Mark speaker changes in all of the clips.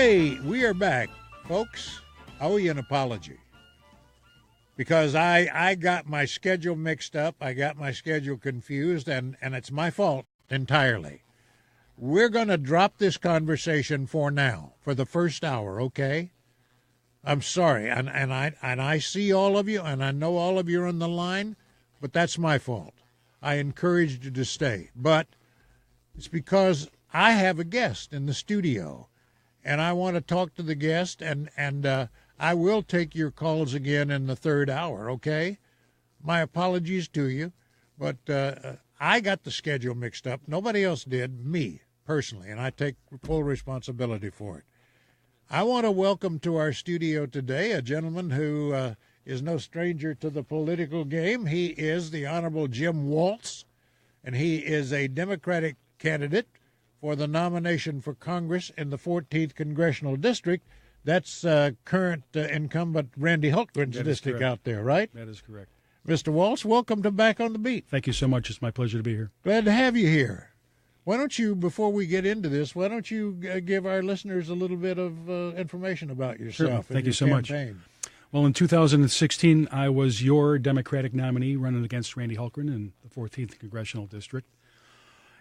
Speaker 1: Hey, we are back, folks. I owe you an apology because I got my schedule mixed up. I got my schedule confused, and it's my fault entirely. We're going to drop this conversation for now, for the first hour, okay? I'm sorry, and I see all of you, and I know all of you are on the line, but that's my fault. I encouraged you to stay, but it's because I have a guest in the studio, and I want to talk to the guest, and I will take your calls again in the third hour, okay? My apologies to you, but I got the schedule mixed up. Nobody else did, me personally, and I take full responsibility for it. I want to welcome to our studio today a gentleman who is no stranger to the political game. He is the Honorable Jim Walz, and he is a Democratic candidate for the nomination for Congress in the 14th Congressional District. That's current incumbent Randy Hultgren's district out there, right?
Speaker 2: That is correct.
Speaker 1: Mr. Walz, welcome to Back on the Beat.
Speaker 2: Thank you so much. It's my pleasure to be here.
Speaker 1: Glad to have you here. Why don't you, before we get into this, why don't you give our listeners a little bit of information about yourself?
Speaker 2: Sure. Thank you so much. Well, in 2016, I was your Democratic nominee running against Randy Hultgren in the 14th Congressional District.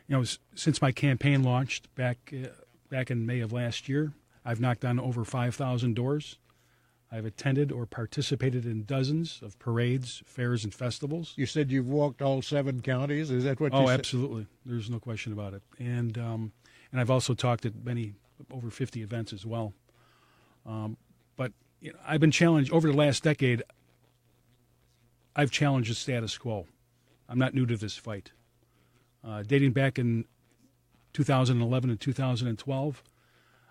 Speaker 2: You know, since my campaign launched back in May of last year, I've knocked on over 5,000 doors. I've attended or participated in dozens of parades, fairs, and festivals.
Speaker 1: You said you've walked all 7 counties. Is that what you said?
Speaker 2: Oh, absolutely. There's no question about it. And I've also talked at over 50 events as well. But you know, I've been challenged over the last decade. I've challenged the status quo. I'm not new to this fight. Dating back in 2011 and 2012,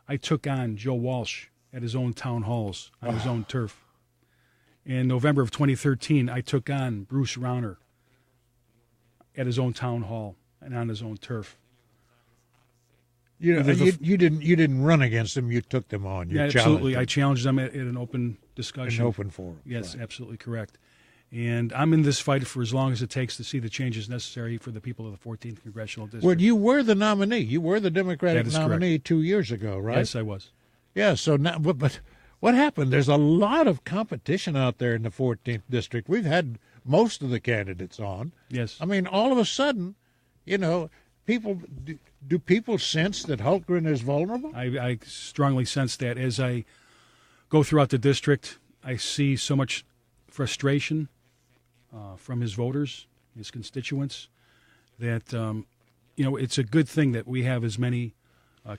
Speaker 2: I took on Joe Walsh at his own town halls on his own turf. In November of 2013, I took on Bruce Rauner at his own town hall and on his own turf.
Speaker 1: You didn't run against them. You took them on. You
Speaker 2: absolutely.
Speaker 1: Them.
Speaker 2: I challenged them at an open discussion.
Speaker 1: An open forum.
Speaker 2: Yes,
Speaker 1: right.
Speaker 2: Absolutely correct. And I'm in this fight for as long as it takes to see the changes necessary for the people of the 14th Congressional District.
Speaker 1: Well, you were the nominee. You were the Democratic nominee
Speaker 2: correct.
Speaker 1: 2 years ago, right?
Speaker 2: Yes, I was.
Speaker 1: Yeah, so now, but what happened? There's a lot of competition out there in the 14th District. We've had most of the candidates on.
Speaker 2: Yes.
Speaker 1: I mean, all of a sudden, you know, do people sense that Hultgren is vulnerable?
Speaker 2: I strongly sense that. As I go throughout the district, I see so much frustration from his voters, his constituents, that, you know, it's a good thing that we have as many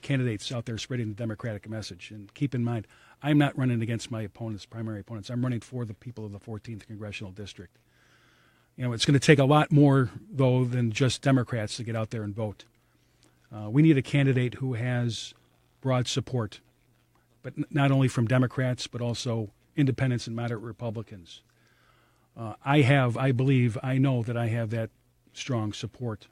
Speaker 2: candidates out there spreading the Democratic message. And keep in mind, I'm not running against my primary opponents. I'm running for the people of the 14th Congressional District. You know, it's going to take a lot more, though, than just Democrats to get out there and vote. We need a candidate who has broad support, but not only from Democrats, but also independents and moderate Republicans. I know that I have that strong support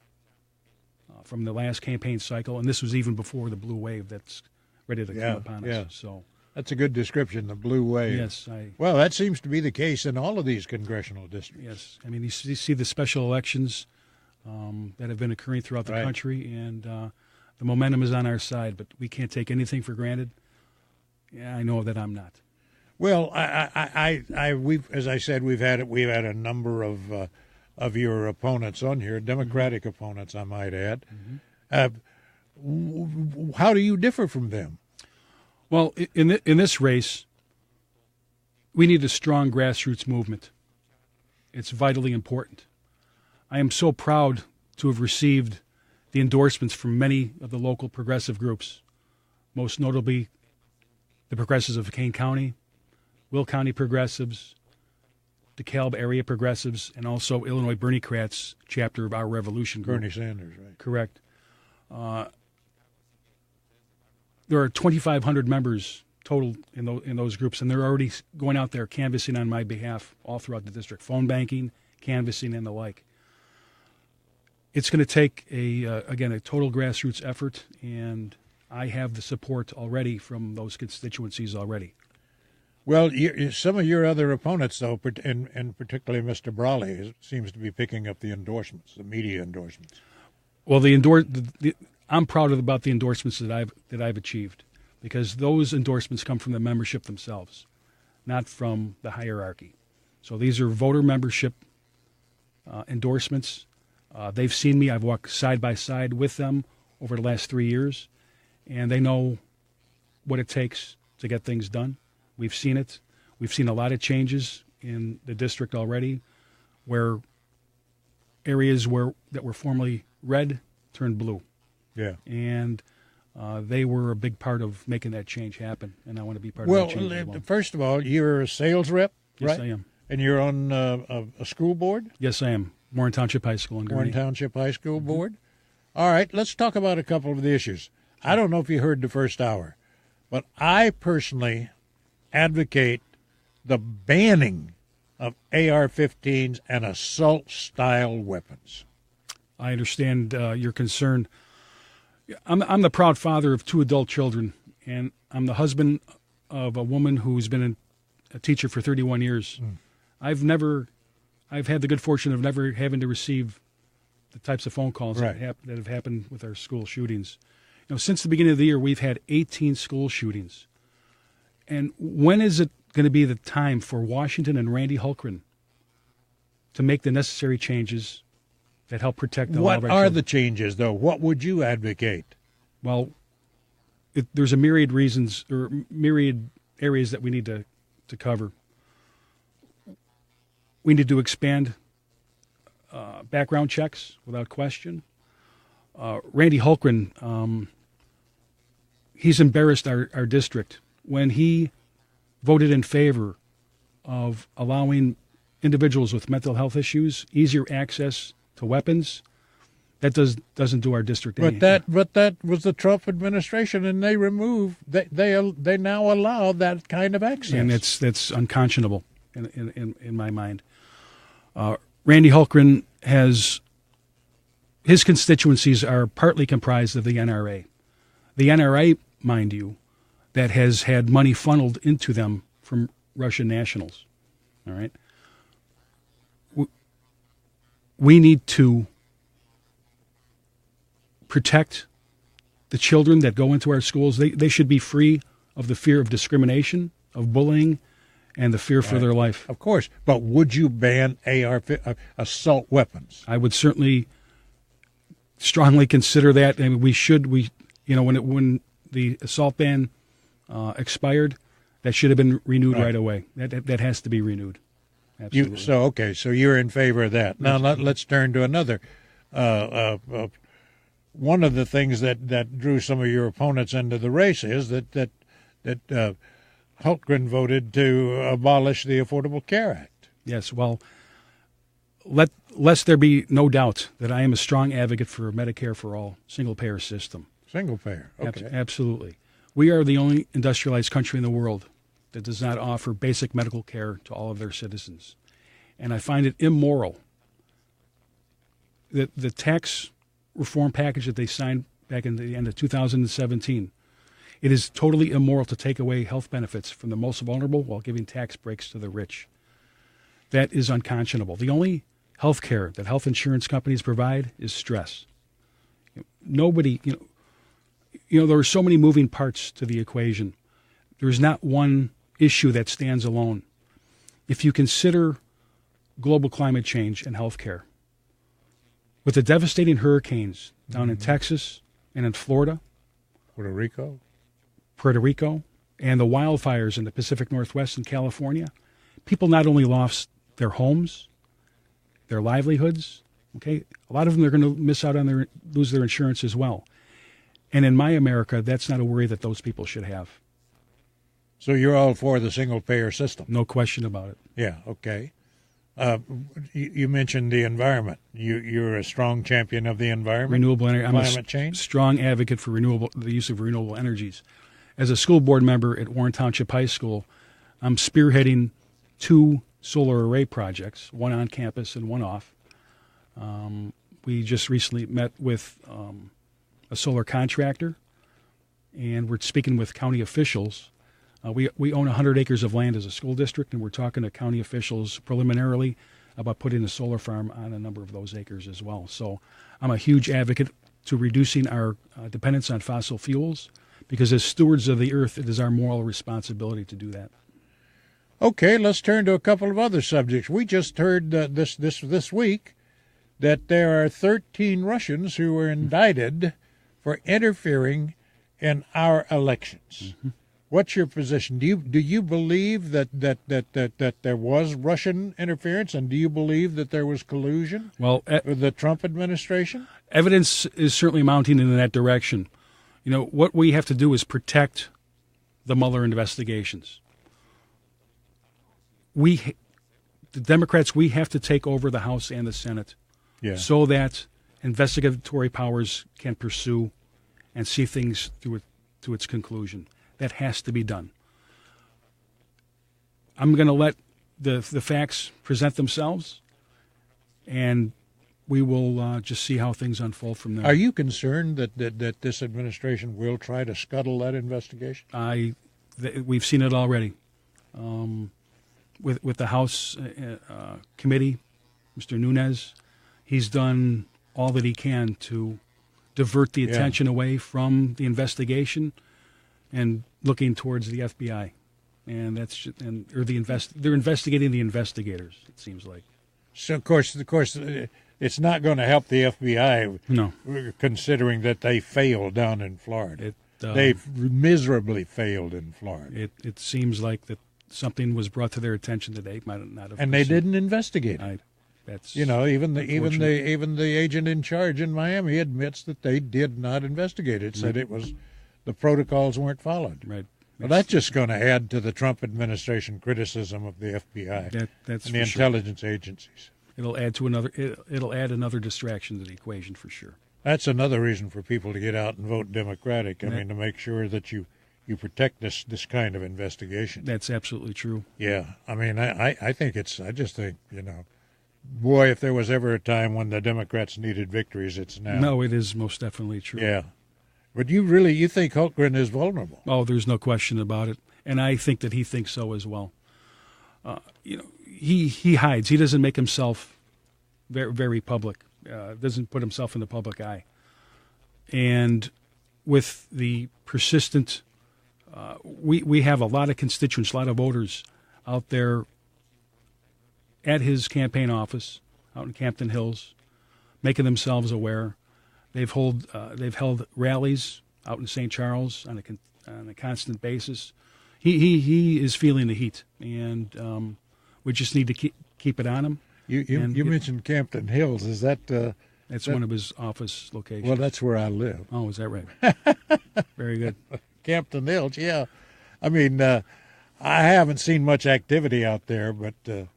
Speaker 2: from the last campaign cycle, and this was even before the blue wave that's ready to come upon us.
Speaker 1: Yeah.
Speaker 2: So
Speaker 1: that's a good description, the blue wave.
Speaker 2: Yes.
Speaker 1: Well, that seems to be the case in all of these congressional districts.
Speaker 2: Yes. I mean, you see the special elections that have been occurring throughout the country, and the momentum is on our side, but we can't take anything for granted. Yeah, I know that I'm not.
Speaker 1: Well, we've, as I said, we've had a number of your opponents on here, Democratic opponents, I might add. Mm-hmm. How do you differ from them?
Speaker 2: Well, in this race, we need a strong grassroots movement. It's vitally important. I am so proud to have received the endorsements from many of the local progressive groups, most notably the Progressives of Kane County, Will County Progressives, DeKalb Area Progressives, and also Illinois Bernie-Crats chapter of Our Revolution group.
Speaker 1: Bernie Sanders, right?
Speaker 2: Correct. There are 2,500 members total in those groups, and they're already going out there canvassing on my behalf all throughout the district, phone banking, canvassing, and the like. It's going to take a total grassroots effort, and I have the support already from those constituencies already.
Speaker 1: Well, some of your other opponents, though, and particularly Mr. Brawley, seems to be picking up the endorsements, the media endorsements.
Speaker 2: Well, I'm proud about the endorsements that I've achieved, because those endorsements come from the membership themselves, not from the hierarchy. So these are voter membership endorsements. They've seen me. I've walked side by side with them over the last 3 years, and they know what it takes to get things done. We've seen it. We've seen a lot of changes in the district already, where areas that were formerly red turned blue.
Speaker 1: Yeah.
Speaker 2: And they were a big part of making that change happen, and I want to be part of that change as well.
Speaker 1: First of all, you're a sales rep, right?
Speaker 2: Yes, I am.
Speaker 1: And you're on a school board?
Speaker 2: Yes, I am. Warren Township High School in Gurnee.
Speaker 1: Warren Township High School Board. All right, let's talk about a couple of the issues. I don't know if you heard the first hour, but I personally advocate the banning of AR-15s and assault-style weapons.
Speaker 2: I understand your concern. I'm the proud father of 2 adult children, and I'm the husband of a woman who's been a teacher for 31 years. I've had the good fortune of never having to receive the types of phone calls that have happened with our school shootings. You know, since the beginning of the year, we've had 18 school shootings. And when is it going to be the time for Washington and Randy Hultgren to make the necessary changes that help protect all of our children?
Speaker 1: What are the changes, though? What would you advocate?
Speaker 2: Well, there's a myriad reasons or myriad areas that we need to cover. We need to expand background checks without question. Randy Hultgren, he's embarrassed our district when he voted in favor of allowing individuals with mental health issues easier access to weapons. That doesn't do our district any
Speaker 1: harm. But that was the Trump administration, and they removed they now allow that kind of access,
Speaker 2: and that's unconscionable in my mind. Randy Hultgren his constituencies are partly comprised of the NRA. The NRA, mind you, that has had money funneled into them from Russian nationals. All right. We need to protect the children that go into our schools. They should be free of the fear of discrimination, of bullying, and the fear for their life.
Speaker 1: Of course. But would you ban assault weapons?
Speaker 2: I would certainly strongly consider that. I mean, when the assault ban expired, that should have been renewed right away. That has to be renewed. Absolutely.
Speaker 1: So you're in favor of that. Now let's turn to another. One of the things that drew some of your opponents into the race is that Hultgren voted to abolish the Affordable Care Act.
Speaker 2: Yes, well, lest there be no doubt that I am a strong advocate for a Medicare for all single-payer system.
Speaker 1: Single-payer, okay.
Speaker 2: Absolutely. We are the only industrialized country in the world that does not offer basic medical care to all of their citizens. And I find it immoral that the tax reform package that they signed back in the end of 2017, it is totally immoral to take away health benefits from the most vulnerable while giving tax breaks to the rich. That is unconscionable. The only health care that health insurance companies provide is stress. Nobody, there are so many moving parts to the equation. There's not one issue that stands alone. If you consider global climate change and health care, with the devastating hurricanes down in Texas and in Florida,
Speaker 1: Puerto
Speaker 2: Rico, and the wildfires in the Pacific Northwest and California, people not only lost their homes, their livelihoods, okay, a lot of them are going to miss out on lose their insurance as well. And in my America, that's not a worry that those people should have.
Speaker 1: So you're all for the single-payer system?
Speaker 2: No question about it.
Speaker 1: Yeah, okay. You mentioned the environment. You're a strong champion of the environment.
Speaker 2: Renewable energy.
Speaker 1: Climate change.
Speaker 2: Strong advocate for the use of renewable energies. As a school board member at Warren Township High School, I'm spearheading 2 solar array projects, one on campus and one off. We just recently met with a solar contractor, and we're speaking with county officials. We own 100 acres of land as a school district, and we're talking to county officials preliminarily about putting a solar farm on a number of those acres as well. So I'm a huge advocate to reducing our dependence on fossil fuels, because as stewards of the earth, it is our moral responsibility to do that.
Speaker 1: Okay, let's turn to a couple of other subjects. We just heard this week that there are 13 Russians who were indicted for interfering in our elections. Mm-hmm. What's your position? Do you believe that there was Russian interference, and do you believe that there was collusion with the Trump administration?
Speaker 2: Evidence is certainly mounting in that direction. You know, what we have to do is protect the Mueller investigations. The Democrats, we have to take over the House and the Senate so that investigatory powers can pursue and see things through to its conclusion. That has to be done. I'm going to let the facts present themselves, and we will just see how things unfold from there.
Speaker 1: Are you concerned that this administration will try to scuttle that investigation?
Speaker 2: We've seen it already. With the House committee, Mr. Nunes, he's done all that he can to divert the attention away from the investigation and looking towards the FBI, and they're investigating the investigators. It seems like.
Speaker 1: So of course, it's not going to help the FBI.
Speaker 2: No,
Speaker 1: considering that they failed down in Florida. They miserably failed in Florida.
Speaker 2: It seems like that something was brought to their attention that they might not have.
Speaker 1: And they didn't investigate it. Even the agent in charge in Miami admits that they did not investigate it. Said it was. The protocols weren't followed.
Speaker 2: Right.
Speaker 1: Well, that's just going to add to the Trump administration criticism of the FBI
Speaker 2: and the
Speaker 1: intelligence agencies.
Speaker 2: It'll add another distraction to the equation for sure.
Speaker 1: That's another reason for people to get out and vote Democratic. I mean, to make sure that you protect this kind of investigation.
Speaker 2: That's absolutely true.
Speaker 1: Yeah. I mean, I just think, boy, if there was ever a time when the Democrats needed victories, it's now.
Speaker 2: No, it is most definitely true.
Speaker 1: Yeah. But you think Hultgren is vulnerable?
Speaker 2: Oh, there's no question about it, and I think that he thinks so as well. He hides. He doesn't make himself very, very public. Doesn't put himself in the public eye. And with the persistent, we have a lot of constituents, a lot of voters out there at his campaign office out in Campton Hills, making themselves aware. They've held rallies out in St. Charles on a constant basis. He is feeling the heat, and we just need to keep it on him.
Speaker 1: You mentioned Campton Hills. Is that?
Speaker 2: That's one of his office locations.
Speaker 1: Well, that's where I live.
Speaker 2: Oh, is that right? Very good.
Speaker 1: Campton Hills, yeah. I mean, I haven't seen much activity out there, but I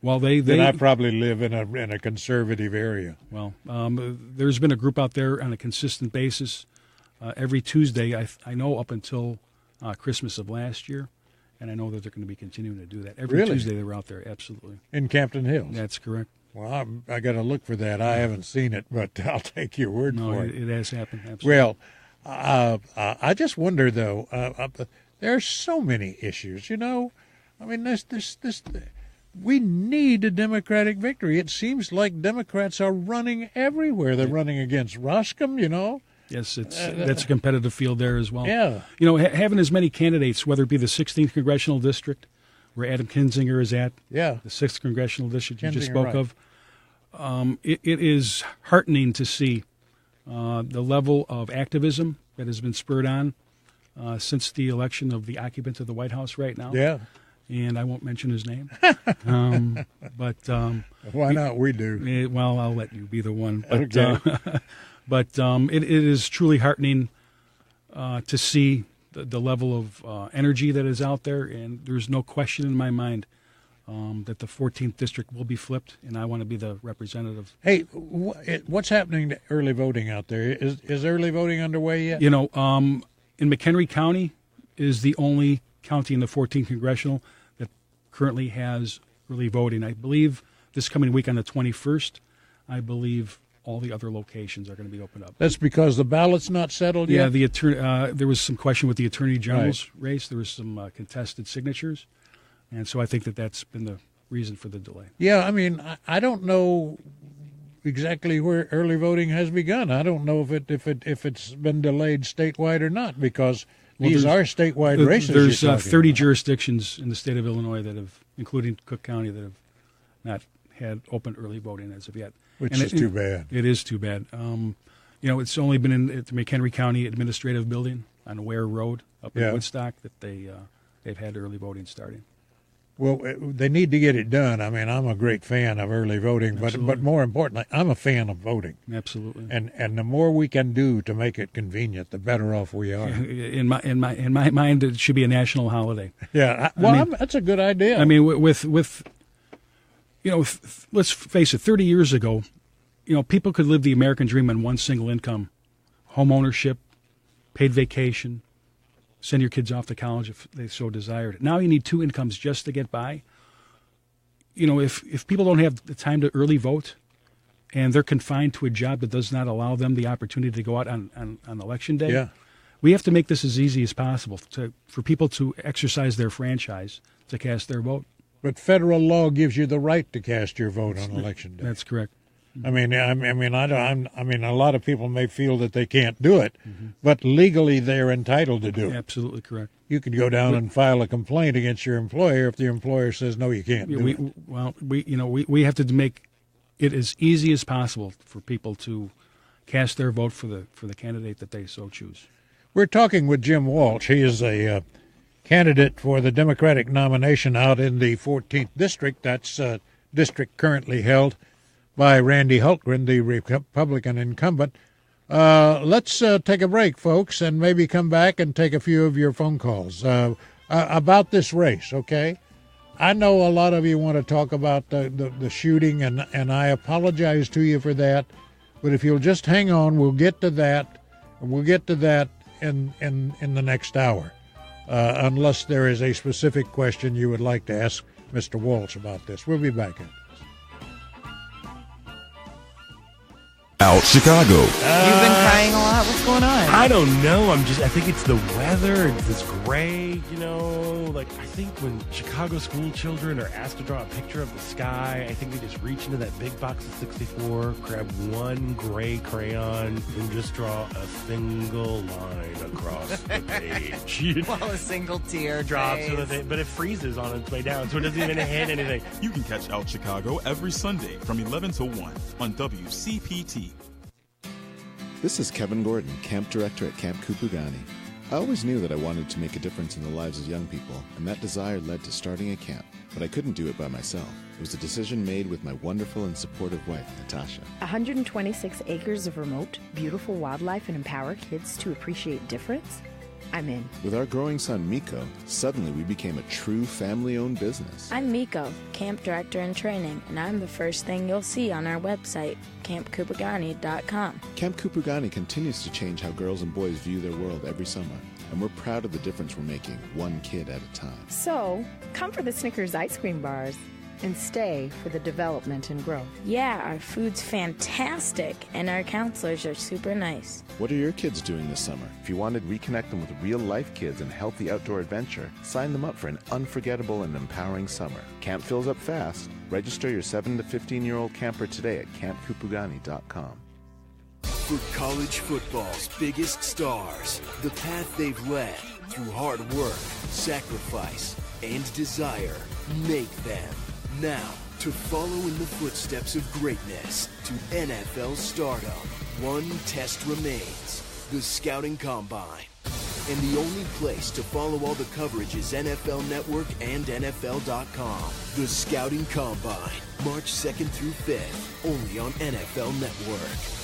Speaker 1: probably live in a conservative area.
Speaker 2: Well, there's been a group out there on a consistent basis every Tuesday. I know up until Christmas of last year, and I know that they're going to be continuing to do that every Tuesday. They were out there, absolutely.
Speaker 1: In Campton Hills.
Speaker 2: That's correct.
Speaker 1: Well, I got to look for that. I haven't seen it, but I'll take your word for it.
Speaker 2: It has happened. Absolutely.
Speaker 1: Well, I just wonder though. There are so many issues, I mean, we need a Democratic victory. It seems like Democrats are running everywhere. They're running against Roscom,
Speaker 2: Yes, that's a competitive field there as well.
Speaker 1: Yeah.
Speaker 2: Having as many candidates, whether it be the 16th Congressional District, where Adam Kinzinger is at, the 6th Congressional District you just spoke of, it is heartening to see the level of activism that has been spurred on since the election of the occupant of the White House right now.
Speaker 1: Yeah.
Speaker 2: And I won't mention his name. But
Speaker 1: why not? We do.
Speaker 2: I'll let you be the one. But,
Speaker 1: okay.
Speaker 2: But it is truly heartening to see the level of energy that is out there, and there's no question in my mind that the 14th district will be flipped, and I want to be the representative.
Speaker 1: Hey, what's happening to early voting out there? Is early voting underway yet?
Speaker 2: In McHenry County is the only county in the 14th Congressional that currently has early voting. I believe this coming week on the 21st, I believe all the other locations are going to be opened up.
Speaker 1: That's because the ballot's not settled yet?
Speaker 2: Yeah, there was some question with the Attorney General's race. There was some contested signatures, and so I think that's been the reason for the delay.
Speaker 1: Yeah, I mean, I don't know exactly where early voting has begun. I don't know if it's been delayed statewide or not, because These are statewide races.
Speaker 2: There's
Speaker 1: you're
Speaker 2: 30
Speaker 1: about.
Speaker 2: jurisdictions in the state of Illinois that have, including Cook County, that have not had open early voting as of yet.
Speaker 1: Which is too bad.
Speaker 2: It is too bad. It's only been at the McHenry County Administrative Building on Ware Road up in Woodstock that they've had early voting starting.
Speaker 1: Well, they need to get it done. I mean, I'm a great fan of early voting, but more importantly, I'm a fan of voting.
Speaker 2: Absolutely.
Speaker 1: And the more we can do to make it convenient, the better off we are.
Speaker 2: In my mind, it should be a national holiday.
Speaker 1: Yeah. That's a good idea.
Speaker 2: I mean, with let's face it, 30 years ago, people could live the American dream on one single income, home ownership, paid vacation, send your kids off to college if they so desired. Now you need two incomes just to get by. If people don't have the time to early vote and they're confined to a job that does not allow them the opportunity to go out on election day, we have to make this as easy as possible for people to exercise their franchise to cast their vote.
Speaker 1: But federal law gives you the right to cast your vote on election day.
Speaker 2: That's correct.
Speaker 1: I mean, a lot of people may feel that they can't do it, but legally they're entitled to do it.
Speaker 2: Absolutely correct.
Speaker 1: You could go down and file a complaint against your employer if the employer says no, you can't do it.
Speaker 2: Well, we have to make it as easy as possible for people to cast their vote for the candidate that they so choose.
Speaker 1: We're talking with Jim Walz. He is a candidate for the Democratic nomination out in the 14th district. That's district currently held by Randy Hultgren, the Republican incumbent. Let's take a break, folks, and maybe come back and take a few of your phone calls about this race, okay? I know a lot of you want to talk about the shooting, and I apologize to you for that. But if you'll just hang on, we'll get to that. And we'll get to that in the next hour, unless there is a specific question you would like to ask Mr. Walz about this. We'll be back in.
Speaker 3: Out Chicago.
Speaker 4: You've been crying a lot. What's going on?
Speaker 5: I don't know. I think it's the weather. It's gray, I think when Chicago school children are asked to draw a picture of the sky, I think they just reach into that big box of 64, grab one gray crayon, and just draw a single line across the page.
Speaker 4: While a single tear
Speaker 5: drops,
Speaker 4: draws.
Speaker 5: but it freezes on its way down, so it doesn't even hit anything.
Speaker 3: You can catch Out Chicago every Sunday from 11 to 1 on WCPT.
Speaker 6: This is Kevin Gordon, Camp Director at Camp Kupugani. I always knew that I wanted to make a difference in the lives of young people, and that desire led to starting a camp. But I couldn't do it by myself. It was a decision made with my wonderful and supportive wife, Natasha.
Speaker 7: 126 acres of remote, beautiful wildlife and empower kids to appreciate difference? I'm in.
Speaker 6: With our growing son, Miko, suddenly we became a true family-owned business.
Speaker 8: I'm Miko, Camp Director in Training, and I'm the first thing you'll see on our website, campkupagani.com.
Speaker 6: Camp Kupugani continues to change how girls and boys view their world every summer, and we're proud of the difference we're making, one kid at a time.
Speaker 7: So, come for the Snickers ice cream bars and stay for the development and growth.
Speaker 8: Yeah, our food's fantastic, and our counselors are super nice.
Speaker 6: What are your kids doing this summer? If you wanted to reconnect them with real-life kids and healthy outdoor adventure, sign them up for an unforgettable and empowering summer. Camp fills up fast. Register your 7 to 15-year-old camper today at campkupugani.com.
Speaker 9: For college football's biggest stars, the path they've led through hard work, sacrifice, and desire make them. Now, to follow in the footsteps of greatness to NFL stardom, one test remains, the Scouting Combine. And the only place to follow all the coverage is NFL Network and NFL.com. The Scouting Combine, March 2nd through 5th, only on NFL Network.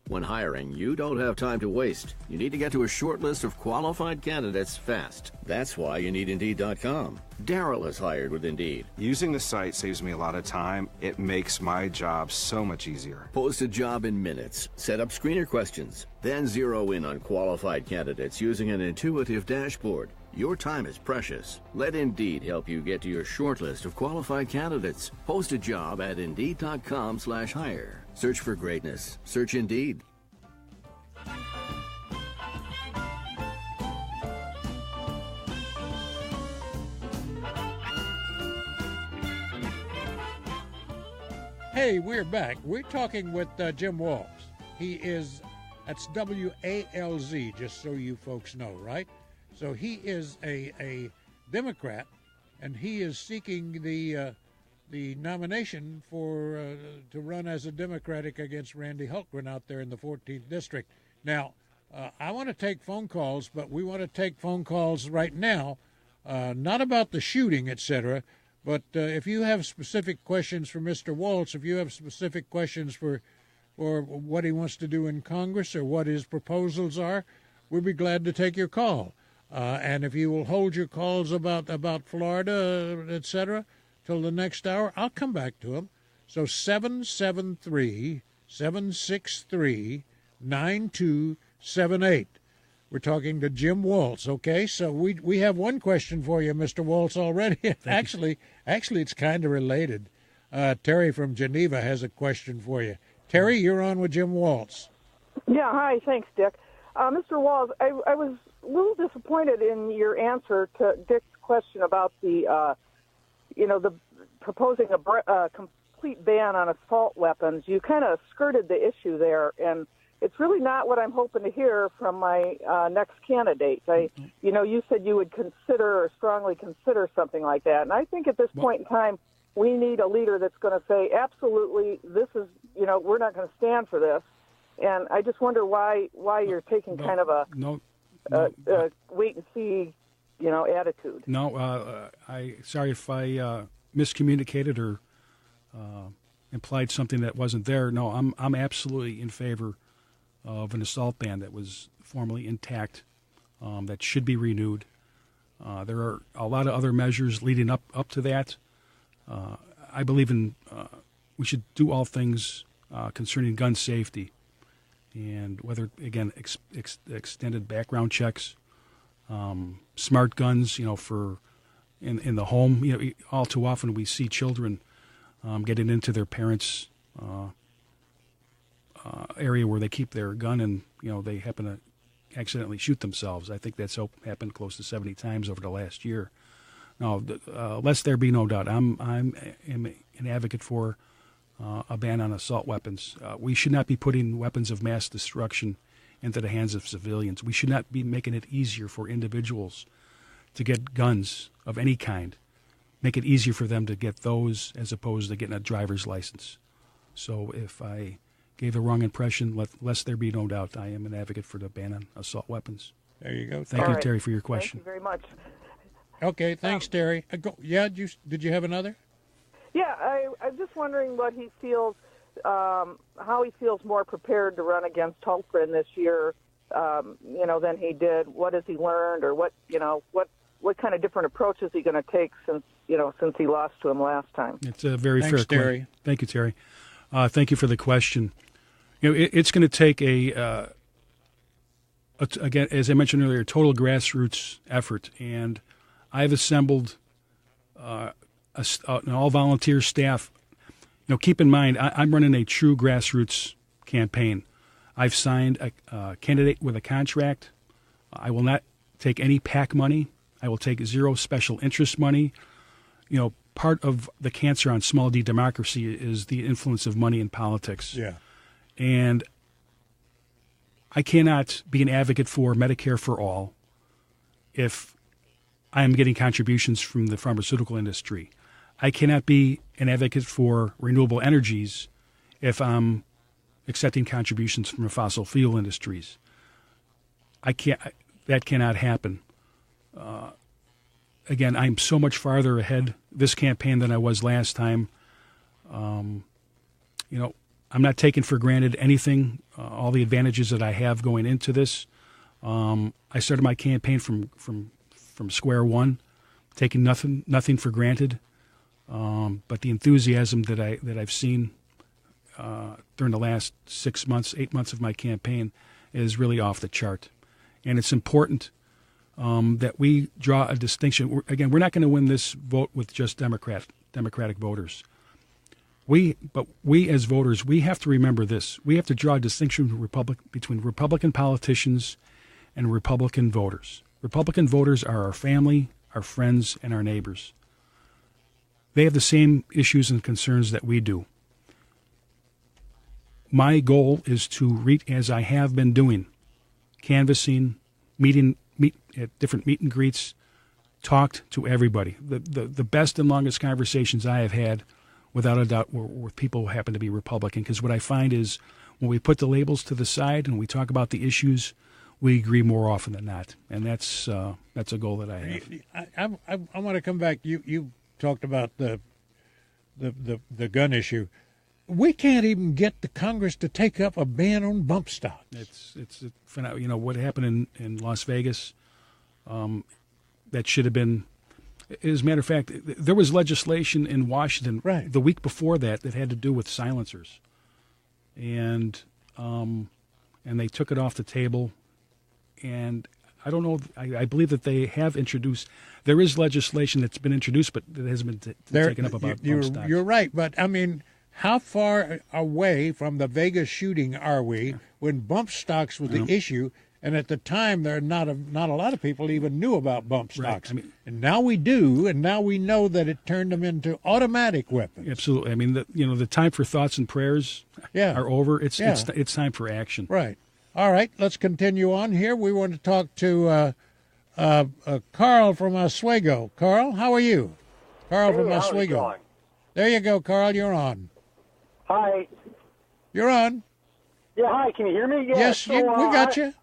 Speaker 10: When hiring, you don't have time to waste. You need to get to a short list of qualified candidates fast. That's why you need Indeed.com. Daryl is hired with Indeed.
Speaker 11: Using the site saves me a lot of time. It makes my job so much easier.
Speaker 10: Post a job in minutes. Set up screener questions. Then zero in on qualified candidates using an intuitive dashboard. Your time is precious. Let Indeed help you get to your short list of qualified candidates. Post a job at Indeed.com/hire. Search for greatness. Search Indeed.
Speaker 1: Hey, we're back. We're talking with Jim Walz. He is, that's WALZ, just so you folks know, right? So he is a Democrat, and he is seeking the nomination for to run as a Democratic against Randy Hultgren out there in the 14th district. Now, I want to take phone calls, but we want to take phone calls right now, not about the shooting, etc., but if you have specific questions for Mr. Walz, if you have specific questions for what he wants to do in Congress or what his proposals are, we'd be glad to take your call. And if you will hold your calls about Florida, etc., till the next hour, I'll come back to them. So 773-763-9278. We're talking to Jim Walz, okay? So we have one question for you, Mr. Walz, already. Actually, it's kind of related. Terry from Geneva has a question for you. Terry, you're on with Jim Walz.
Speaker 12: Yeah, hi. Thanks, Dick. Mr. Walz, I was a little disappointed in your answer to Dick's question about the proposing a complete ban on assault weapons. You kind of skirted the issue there, and it's really not what I'm hoping to hear from my next candidate. You said you would consider or strongly consider something like that, and I think at this point in time, we need a leader that's going to say, absolutely, this is, we're not going to stand for this. And I just wonder why you're taking kind of a wait and see, attitude.
Speaker 2: No, sorry if I miscommunicated or implied something that wasn't there. No, I'm absolutely in favor of an assault ban that was formerly intact, that should be renewed. There are a lot of other measures leading up to that. I believe in we should do all things concerning gun safety, and whether, again, extended background checks, smart guns, for in the home. All too often we see children getting into their parents' area where they keep their gun, and they happen to accidentally shoot themselves. I think that's happened close to 70 times over the last year. Now, lest there be no doubt, I'm an advocate for a ban on assault weapons. We should not be putting weapons of mass destruction into the hands of civilians. We should not be making it easier for individuals to get guns of any kind. Make it easier for them to get those as opposed to getting a driver's license. So if I gave the wrong impression, lest there be no doubt, I am an advocate for the ban on assault weapons.
Speaker 1: There you go.
Speaker 2: Thank you, Terry, for your question.
Speaker 12: Thank you very much.
Speaker 1: Okay, thanks, Terry. Did you have another?
Speaker 12: Yeah, I'm just wondering what he feels, how he feels more prepared to run against Hultgren this year, than he did. What has he learned, or what kind of different approach is he going to take since he lost to him last time?
Speaker 2: It's a very
Speaker 1: fair question.
Speaker 2: Terry. Thank you, Terry. Thank you for the question. It's going to take again, as I mentioned earlier, a total grassroots effort, and I've assembled an all-volunteer staff. Keep in mind, I'm running a true grassroots campaign. I've signed a candidate with a contract. I will not take any PAC money. I will take zero special interest money. Part of the cancer on small d democracy is the influence of money in politics.
Speaker 1: Yeah.
Speaker 2: And I cannot be an advocate for Medicare for all if I am getting contributions from the pharmaceutical industry. I cannot be an advocate for renewable energies if I'm accepting contributions from the fossil fuel industries. That cannot happen. Again, I'm so much farther ahead this campaign than I was last time. I'm not taking for granted anything, all the advantages that I have going into this. I started my campaign from square one, taking nothing for granted. But the enthusiasm that I've seen during the last 8 months of my campaign is really off the chart. And it's important that we draw a distinction. Again, we're not going to win this vote with just Democratic voters. But we as voters, we have to remember this. We have to draw a distinction between Republican politicians and Republican voters. Republican voters are our family, our friends, and our neighbors. They have the same issues and concerns that we do. My goal is to reach, as I have been doing, canvassing, meeting at different meet and greets, talked to everybody. The best and longest conversations I have had, without a doubt, were with people who happen to be Republican. Because what I find is when we put the labels to the side and we talk about the issues, we agree more often than not, and that's a goal that I have.
Speaker 1: I want to come back. You talked about the gun issue. We can't even get the Congress to take up a ban on bump stocks.
Speaker 2: It's what happened in Las Vegas. That should have been. As a matter of fact, there was legislation in Washington the week before that had to do with silencers, and they took it off the table. And I don't know. I believe that they have introduced. There is legislation that's been introduced, but it hasn't been taken up about bump stocks.
Speaker 1: You're right, but I mean, how far away from the Vegas shooting are we when bump stocks was the issue? And at the time, there not a lot of people even knew about bump stocks.
Speaker 2: Right.
Speaker 1: And now we do, and now we know that it turned them into automatic weapons.
Speaker 2: Absolutely. I mean, the time for thoughts and prayers are over. It's time for action.
Speaker 1: Right. All right, let's continue on here. We want to talk to Carl from Oswego. Carl, how are you? Carl from Oswego. There you go, Carl. You're on.
Speaker 13: Hi.
Speaker 1: You're on.
Speaker 13: Yeah, hi. Can you hear me? Yeah,
Speaker 1: yes, we got you.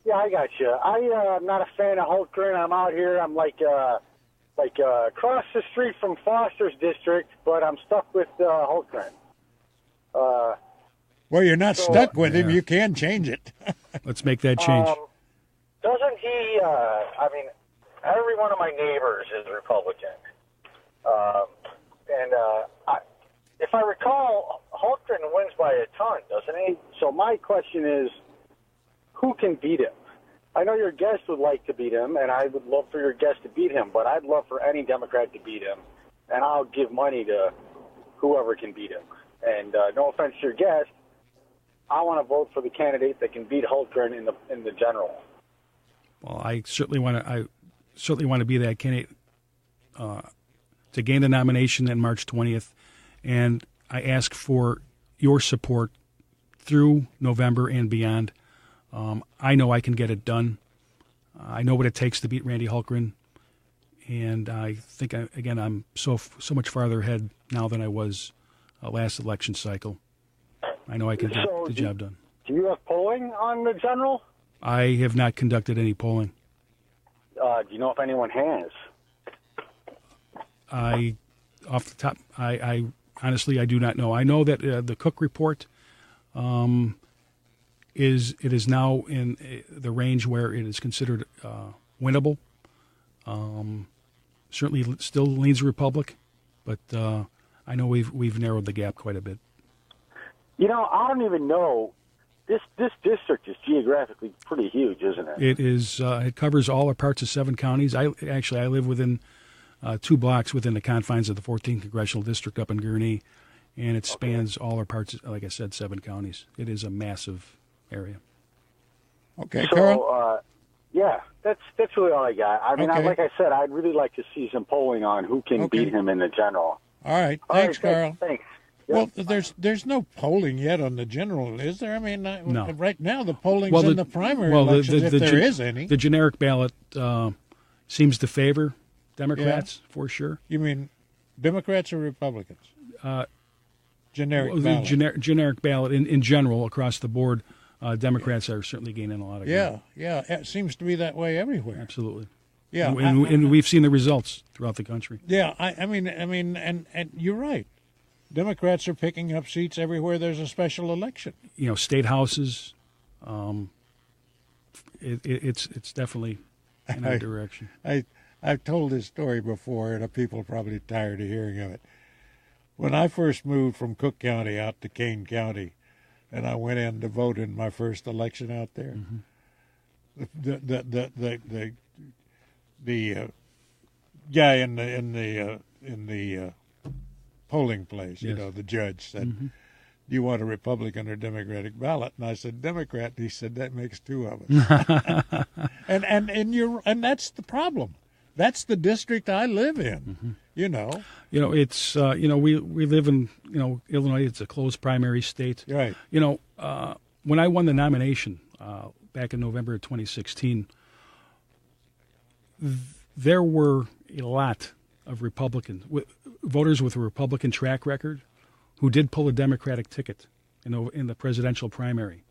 Speaker 13: Yeah, I got you. I'm not a fan of Hultgren. I'm out here. I'm like across the street from Foster's district, but I'm stuck with Hultgren.
Speaker 1: Well, you're not stuck with him. You can change it.
Speaker 2: Let's make that change.
Speaker 13: Doesn't he? I mean, every one of my neighbors is Republican, if I recall, Hultgren wins by a ton, doesn't he? So my question is, who can beat him? I know your guest would like to beat him, and I would love for your guest to beat him, but I'd love for any Democrat to beat him, and I'll give money to whoever can beat him. And no offense to your guest, I want to vote for the candidate that can beat Hultgren in the general.
Speaker 2: Well, I certainly want to be that candidate to gain the nomination on March 20th, and I ask for your support through November and beyond. I know I can get it done. I know what it takes to beat Randy Hultgren, and I think I'm so much farther ahead now than I was last election cycle. I know I can get the job done.
Speaker 13: Do you have polling on the general?
Speaker 2: I have not conducted any polling.
Speaker 13: Do you know if anyone has?
Speaker 2: Off the top, I honestly, I do not know. I know that the Cook report is now in the range where it is considered winnable. Certainly, still leans Republic, but I know we've narrowed the gap quite a bit.
Speaker 13: You know, I don't even know. This district is geographically pretty huge, isn't it?
Speaker 2: It is. It covers all or parts of 7 counties. I live within 2 blocks within the confines of the 14th Congressional District up in Gurnee, and it spans all or parts, like I said, 7 counties. It is a massive area.
Speaker 1: Okay,
Speaker 13: so,
Speaker 1: Carl?
Speaker 13: Yeah, that's really all I got. I mean, like I said, I'd really like to see some polling on who can beat him in the general.
Speaker 1: All right. Thanks, Carl.
Speaker 13: Thanks.
Speaker 1: Well, there's no polling yet on the general, is there? I mean,
Speaker 2: no.
Speaker 1: Right now the polling's in the primary elections, if there is any.
Speaker 2: The generic ballot seems to favor Democrats, for sure.
Speaker 1: You mean Democrats or Republicans? Generic ballot.
Speaker 2: Generic ballot in general across the board. Democrats are certainly gaining a lot of ground.
Speaker 1: Yeah. It seems to be that way everywhere.
Speaker 2: Absolutely.
Speaker 1: Yeah,
Speaker 2: and we've seen the results throughout the country.
Speaker 1: Yeah, I mean, and you're right. Democrats are picking up seats everywhere there's a special election.
Speaker 2: You know, state houses. It's definitely in that direction.
Speaker 1: I've told this story before, and people are probably tired of hearing of it. When I first moved from Cook County out to Kane County, and I went in to vote in my first election out there, the guy in the polling place, you know, the judge said, "Do you want a Republican or Democratic ballot?" And I said, "Democrat." And he said, "That makes 2 of us." and that's the problem. That's the district I live in. You know,
Speaker 2: it's we live in Illinois. It's a closed primary state.
Speaker 1: Right.
Speaker 2: When I won the nomination back in November of 2016, there were a lot of Republicans, voters with a Republican track record, who did pull a Democratic ticket in the presidential primary.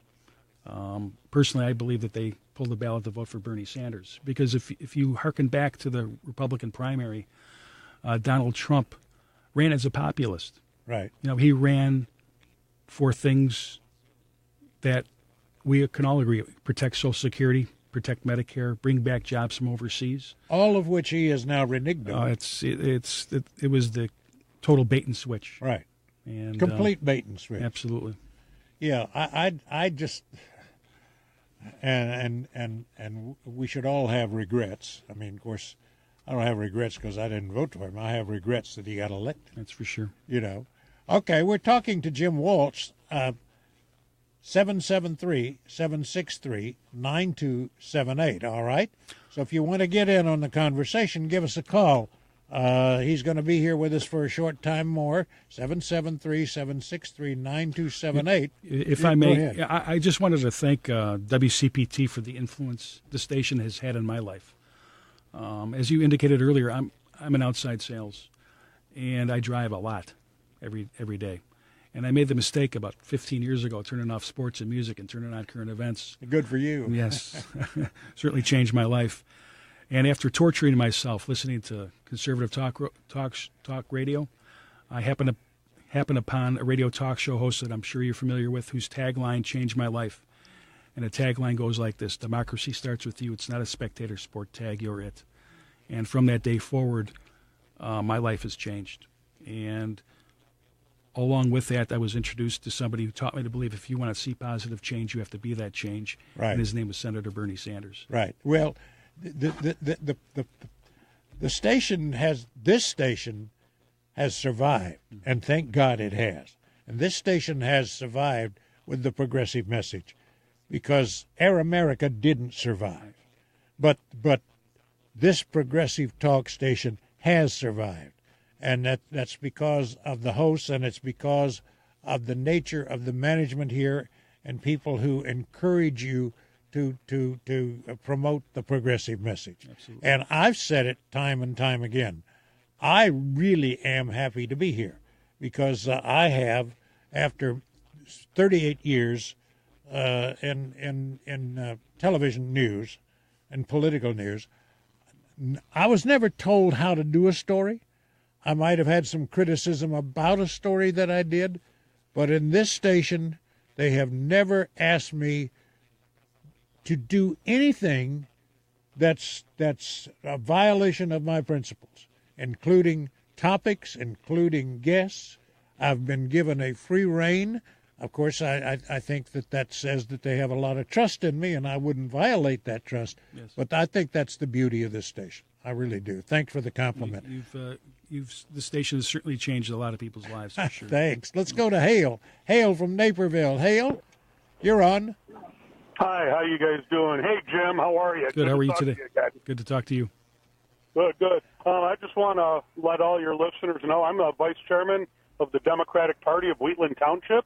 Speaker 2: Personally, I believe that they pulled the ballot to vote for Bernie Sanders, because if you hearken back to the Republican primary, Donald Trump ran as a populist.
Speaker 1: Right.
Speaker 2: He ran for things that we can all agree: protect Social Security, protect Medicare, bring back jobs from overseas.
Speaker 1: All of which he is now reneged on.
Speaker 2: It was the total bait and switch.
Speaker 1: Right.
Speaker 2: And
Speaker 1: complete bait and switch.
Speaker 2: Absolutely.
Speaker 1: Yeah, I just and we should all have regrets. I mean, of course, I don't have regrets because I didn't vote for him. I have regrets that he got elected.
Speaker 2: That's for sure.
Speaker 1: Okay, we're talking to Jim Walz, 773-763-9278, all right? So if you want to get in on the conversation, give us a call. He's going to be here with us for a short time more, 773-763-9278.
Speaker 2: If I may, I just wanted to thank WCPT for the influence the station has had in my life. As you indicated earlier, I'm in outside sales, and I drive a lot every day. And I made the mistake about 15 years ago, turning off sports and music and turning on current events.
Speaker 1: Good for you.
Speaker 2: Yes. Certainly changed my life. And after torturing myself listening to conservative talk radio, I happened upon a radio talk show host that I'm sure you're familiar with, whose tagline changed my life. And the tagline goes like this: democracy starts with you. It's not a spectator sport. Tag, you're it. And from that day forward, my life has changed. And along with that, I was introduced to somebody who taught me to believe if you want to see positive change, you have to be that change.
Speaker 1: Right.
Speaker 2: And his name was Senator Bernie Sanders.
Speaker 1: Right. Well, the station has survived, and thank God it has. And this station has survived with the progressive message, because Air America didn't survive, but this progressive talk station has survived, and that's because of the hosts, and it's because of the nature of the management here and people who encourage you to promote the progressive message.
Speaker 2: Absolutely.
Speaker 1: And I've said it time and time again. I really am happy to be here, because I have, after 38 years in television news and political news, I was never told how to do a story. I might have had some criticism about a story that I did, but in this station, they have never asked me to do anything that's a violation of my principles, including topics, including guests. I've been given a free rein. Of course, I think that says that they have a lot of trust in me, and I wouldn't violate that trust.
Speaker 2: Yes.
Speaker 1: But I think that's the beauty of this station. I really do. Thanks for the compliment.
Speaker 2: The station has certainly changed a lot of people's lives, for sure.
Speaker 1: Thanks. Let's go to Hale. Hale from Naperville. Hale, you're on.
Speaker 14: Hi, how you guys doing? Hey, Jim, how are you?
Speaker 2: Good. How are you
Speaker 14: to
Speaker 2: today? Good to talk to you.
Speaker 14: Good. I just want to let all your listeners know I'm the vice chairman of the Democratic Party of Wheatland Township,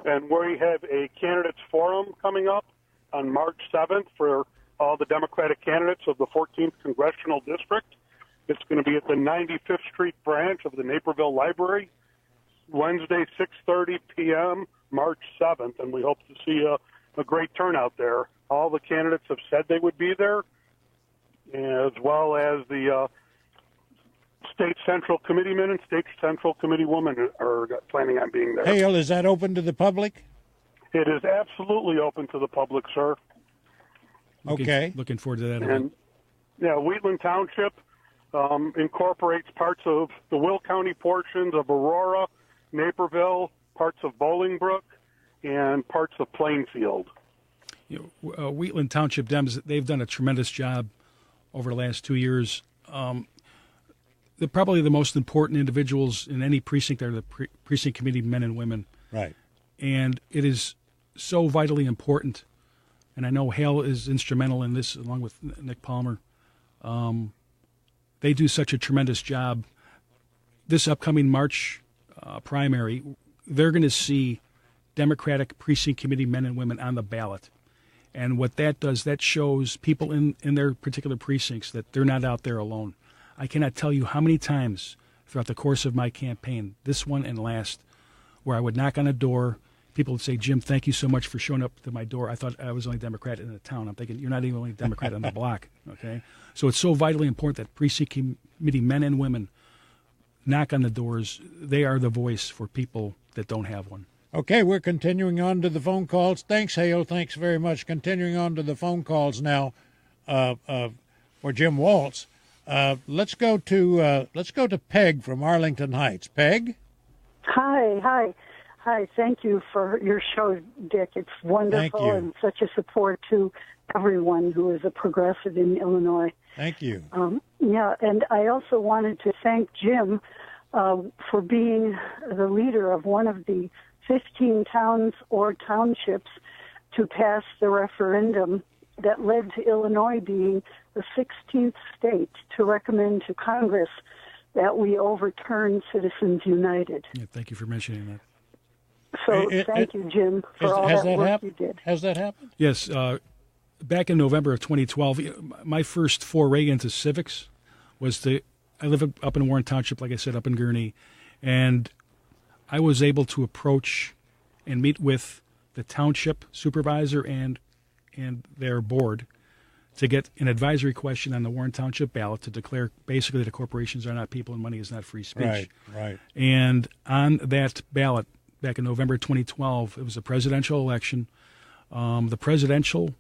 Speaker 14: and we have a candidates forum coming up on March 7th for all the Democratic candidates of the 14th Congressional District. It's going to be at the 95th Street branch of the Naperville Library, Wednesday, 6:30 p.m., March 7th, and we hope to see a great turnout there. All the candidates have said they would be there, as well as the State Central Committeemen and State Central Committeewomen are planning on being there.
Speaker 1: Hale, is that open to the public?
Speaker 14: It is absolutely open to the public, sir.
Speaker 1: Okay.
Speaker 2: Looking forward to that
Speaker 14: And,
Speaker 2: event.
Speaker 14: Wheatland Township incorporates parts of the Will County portions of Aurora, Naperville, parts of Bolingbrook, and parts of Plainfield.
Speaker 2: Wheatland Township Dems, they've done a tremendous job over the last 2 years. They're probably the most important individuals in any precinct are the precinct committee men and women.
Speaker 1: Right.
Speaker 2: And it is so vitally important, and I know Hale is instrumental in this along with Nick Palmer. They do such a tremendous job. This upcoming March primary, they're going to see Democratic precinct committee men and women on the ballot. And what that does, that shows people in their particular precincts that they're not out there alone. I cannot tell you how many times throughout the course of my campaign, this one and last, where I would knock on a door, people would say, Jim, thank you so much for showing up to my door. I thought I was the only Democrat in the town. I'm thinking, you're not even the only Democrat on the block, okay? So it's so vitally important that precinct committee men and women knock on the doors. They are the voice for people that don't have one.
Speaker 1: Okay, we're continuing on to the phone calls. Thanks, Hale. Thanks very much. Continuing on to the phone calls now for Jim Walz. Let's go to Peg from Arlington Heights. Peg?
Speaker 15: Hi. Thank you for your show, Dick. It's wonderful and such a support to everyone who is a progressive in Illinois.
Speaker 1: Thank you.
Speaker 15: Yeah, and I also wanted to thank Jim for being the leader of one of the 15 towns or townships to pass the referendum that led to Illinois being the 16th state to recommend to Congress that we overturn Citizens United.
Speaker 2: Yeah, thank you for mentioning that.
Speaker 15: So thank you, Jim, for all that work you did.
Speaker 1: Has that happened?
Speaker 2: Yes. Back in November of 2012, my first foray into civics was I live up in Warren Township, like I said, up in Gurnee, and I was able to approach and meet with the township supervisor and their board to get an advisory question on the Warren Township ballot to declare basically that corporations are not people and money is not free speech.
Speaker 1: Right.
Speaker 2: And on that ballot, back in November 2012, it was a presidential election. The presidential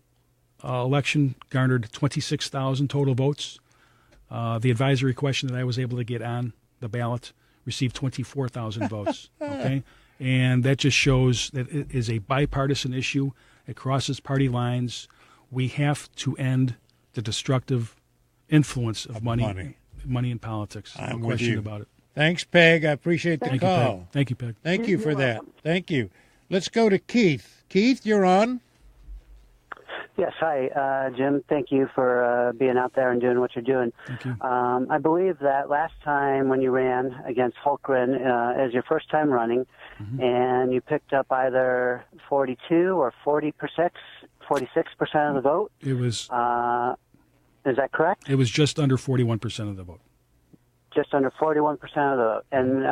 Speaker 2: election garnered 26,000 total votes. The advisory question that I was able to get on the ballot received 24,000 votes. Okay, and that just shows that it is a bipartisan issue. It crosses party lines. We have to end the destructive influence of money in politics. No question about it.
Speaker 1: Thanks, Peg. I appreciate the call.
Speaker 2: Thank you, Peg.
Speaker 1: Thank you for that. Thank you. Let's go to Keith. Keith, you're on.
Speaker 16: Yes, hi, Jim. Thank you for being out there and doing what you're doing.
Speaker 2: Thank you.
Speaker 16: I believe that last time when you ran against Holmgren as your first time running, and you picked up either 42 or 46% of the vote.
Speaker 2: It was.
Speaker 16: Is that correct?
Speaker 2: It was just under 41% of the vote.
Speaker 16: Just under 41% of the vote. And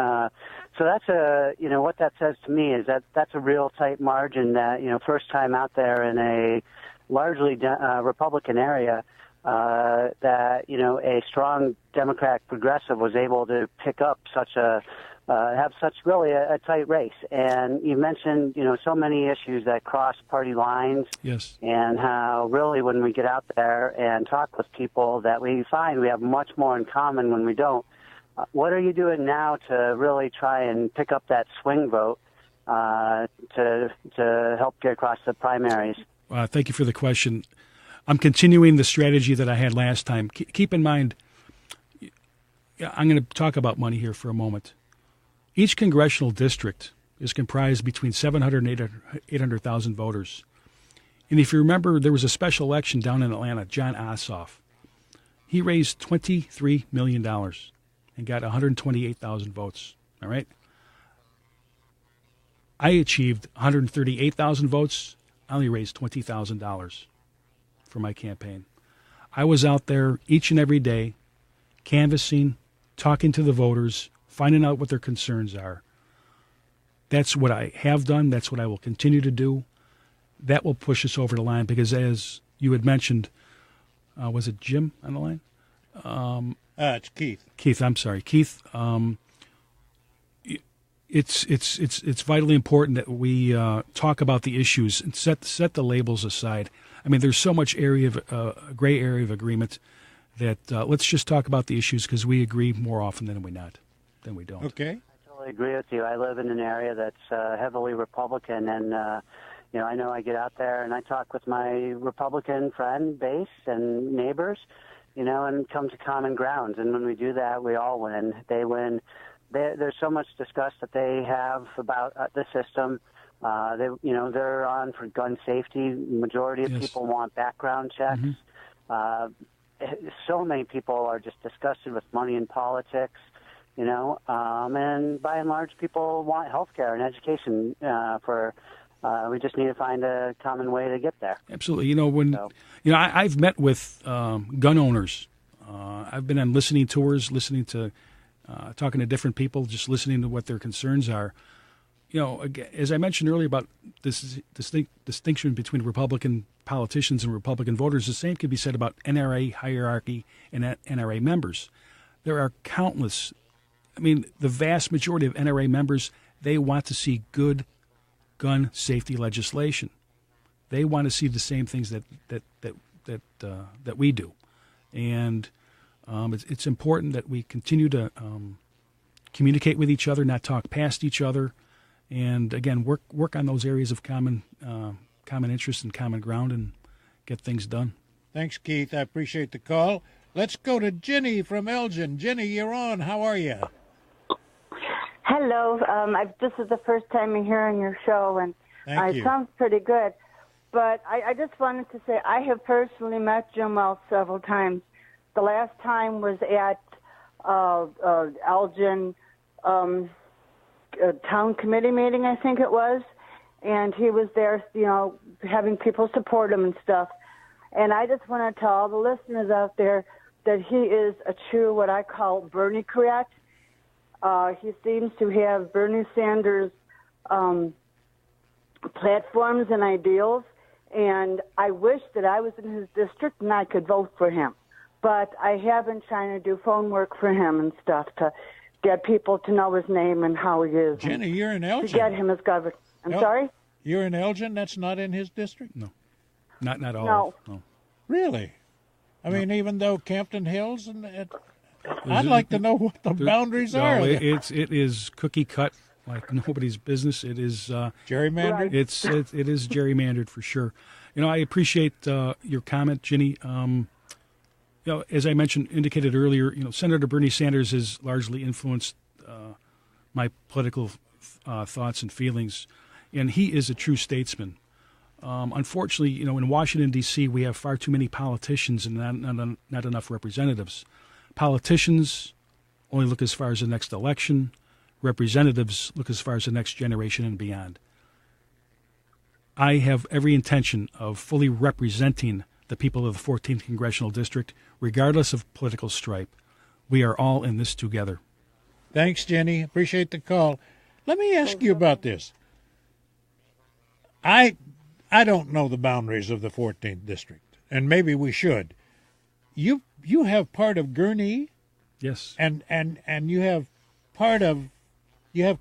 Speaker 16: so that's what that says to me is that that's a real tight margin that, first time out there in a largely Republican area, that, a strong Democrat progressive was able to pick up have such really a tight race. And you mentioned, so many issues that cross party lines.
Speaker 2: Yes.
Speaker 16: And how really when we get out there and talk with people that we find we have much more in common when we don't. What are you doing now to really try and pick up that swing vote to help get across the primaries?
Speaker 2: Thank you for the question. I'm continuing the strategy that I had last time. Keep in mind, I'm going to talk about money here for a moment. Each congressional district is comprised between 700,000 and 800,000 voters. And if you remember, there was a special election down in Atlanta, John Ossoff. He raised $23 million and got 128,000 votes. All right? I achieved 138,000 votes. I only raised $20,000 for my campaign. I was out there each and every day canvassing, talking to the voters, finding out what their concerns are. That's what I have done. That's what I will continue to do. That will push us over the line because, as you had mentioned, was it Jim on the line?
Speaker 1: It's Keith.
Speaker 2: Keith, I'm sorry. Keith, it's vitally important that we talk about the issues and set the labels aside. I mean, there's so much gray area of agreement that let's just talk about the issues because we agree more often than we don't.
Speaker 1: Okay.
Speaker 16: I totally agree with you. I live in an area that's heavily Republican, and I know I get out there and I talk with my Republican friend base and neighbors, and come to common grounds. And when we do that, we all win. They win. There's so much disgust that they have about the system. They're on for gun safety. Majority of people want background checks. So many people are just disgusted with money in politics, and by and large, people want health care and education for We just need to find a common way to get there.
Speaker 2: Absolutely. I've met with gun owners. I've been on listening tours, listening to, talking to different people, just listening to what their concerns are. As I mentioned earlier about this distinction between Republican politicians and Republican voters, the same can be said about NRA hierarchy and NRA members. There are countless, the vast majority of NRA members, they want to see good gun safety legislation. They want to see the same things that we do, and it's important that we continue to communicate with each other, not talk past each other. And again, work on those areas of common interest and common ground, and get things done.
Speaker 1: Thanks, Keith. I appreciate the call. Let's go to Jenny from Elgin. Jenny, you're on. How are you?
Speaker 17: Hello. This is the first time I'm hearing your show, and it sounds pretty good. But I just wanted to say I have personally met Jim Walz several times. The last time was at Elgin. A town committee meeting, I think it was, and he was there, having people support him and stuff. And I just want to tell all the listeners out there that he is a true, what I call Bernie correct. He seems to have Bernie Sanders' platforms and ideals, and I wish that I was in his district and I could vote for him. But I have been trying to do phone work for him and stuff to get people to know his name and how he is.
Speaker 1: Jenny, you're in Elgin.
Speaker 17: To get him as governor. I'm sorry?
Speaker 1: You're in Elgin? That's not in his district?
Speaker 2: No. Not all.
Speaker 17: No.
Speaker 1: Really? Even though Campton Hills, I'd like to know what the boundaries are.
Speaker 2: It is cookie cut like nobody's business. It is
Speaker 1: gerrymandered.
Speaker 2: Right. It is gerrymandered for sure. I appreciate your comment, Ginny. As I indicated earlier, Senator Bernie Sanders has largely influenced my political thoughts and feelings, and he is a true statesman. Unfortunately, in Washington, D.C., we have far too many politicians and not enough representatives. Politicians only look as far as the next election. Representatives look as far as the next generation and beyond. I have every intention of fully representing the people of the 14th Congressional District, regardless of political stripe. We are all in this together.
Speaker 1: Thanks, Jenny. Appreciate the call. Let me ask you about this. I don't know the boundaries of the 14th District, and maybe we should. You have part of Gurnee?
Speaker 2: Yes.
Speaker 1: And you have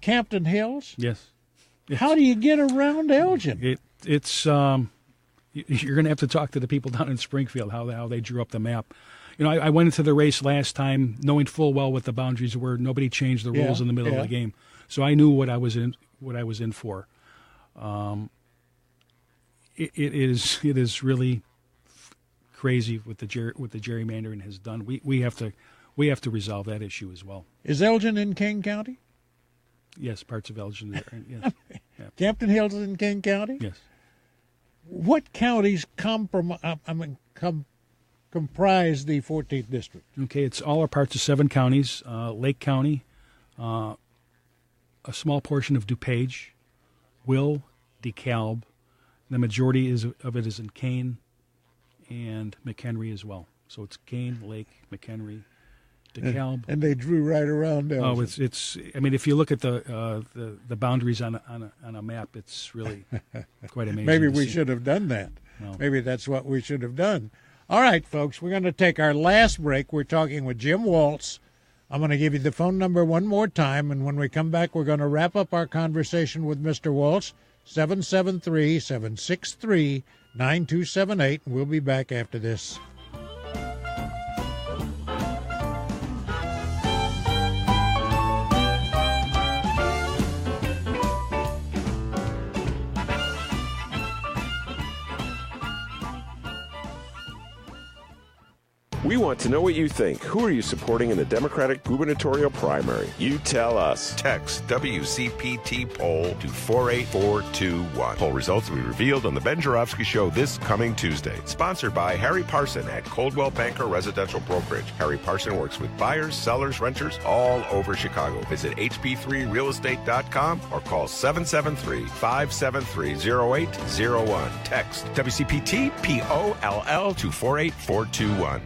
Speaker 1: Campton Hills?
Speaker 2: Yes.
Speaker 1: How do you get around Elgin?
Speaker 2: It's you're going to have to talk to the people down in Springfield, how they drew up the map. I went into the race last time knowing full well what the boundaries were. Nobody changed the rules in the middle of the game, so I knew what I was in for. It is really crazy what the gerrymandering has done. We have to resolve that issue as well.
Speaker 1: Is Elgin in King County?
Speaker 2: Yes, parts of Elgin. Yes. Yeah.
Speaker 1: Campton Hills is in King County?
Speaker 2: Yes.
Speaker 1: What counties comprise the 14th District?
Speaker 2: Okay, it's all or parts of 7 counties. Lake County, a small portion of DuPage, Will, DeKalb. The majority of it is in Kane and McHenry as well. So it's Kane, Lake, McHenry, DeKalb.
Speaker 1: And they drew right around Elgin.
Speaker 2: Oh, it's. If you look at the boundaries on a map, it's really quite amazing.
Speaker 1: Maybe we should have done that.
Speaker 2: No.
Speaker 1: Maybe that's what we should have done. All right, folks, we're going to take our last break. We're talking with Jim Walz. I'm going to give you the phone number one more time, and when we come back, we're going to wrap up our conversation with Mr. Walz. 773-763-9278. We'll be back after this.
Speaker 18: We want to know what you think. Who are you supporting in the Democratic gubernatorial primary? You tell us.
Speaker 19: Text WCPT poll to 48421. Poll results will be revealed on the Ben Joravsky Show this coming Tuesday. Sponsored by Harry Parson at Coldwell Banker Residential Brokerage. Harry Parson works with buyers, sellers, renters all over Chicago. Visit hp3realestate.com or call 773-573-0801. Text WCPT POLL to 48421.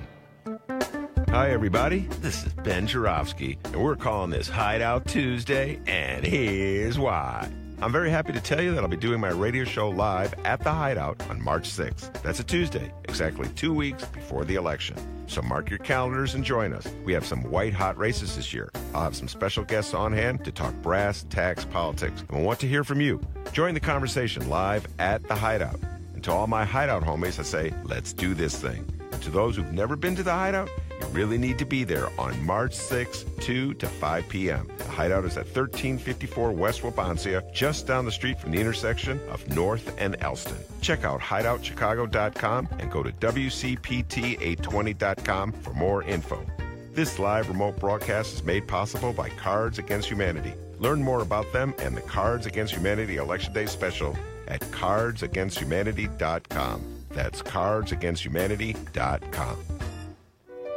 Speaker 19: Hi, everybody. This is Ben Joravsky, and we're calling this Hideout Tuesday, and here's why. I'm very happy to tell you that I'll be doing my radio show live at the Hideout on March 6th. That's a Tuesday, exactly 2 weeks before the election. So mark your calendars and join us. We have some white-hot races this year. I'll have some special guests on hand to talk brass, tax, politics, and we want to hear from you. Join the conversation live at the Hideout. And to all my Hideout homies, I say, let's do this thing. And to those who've never been to the Hideout, you really need to be there on March 6th, 2 to 5 p.m. The Hideout is at 1354 West Wabansia, just down the street from the intersection of North and Elston. Check out hideoutchicago.com and go to WCPT820.com for more info. This live remote broadcast is made possible by Cards Against Humanity. Learn more about them and the Cards Against Humanity Election Day special at cardsagainsthumanity.com. That's cardsagainsthumanity.com.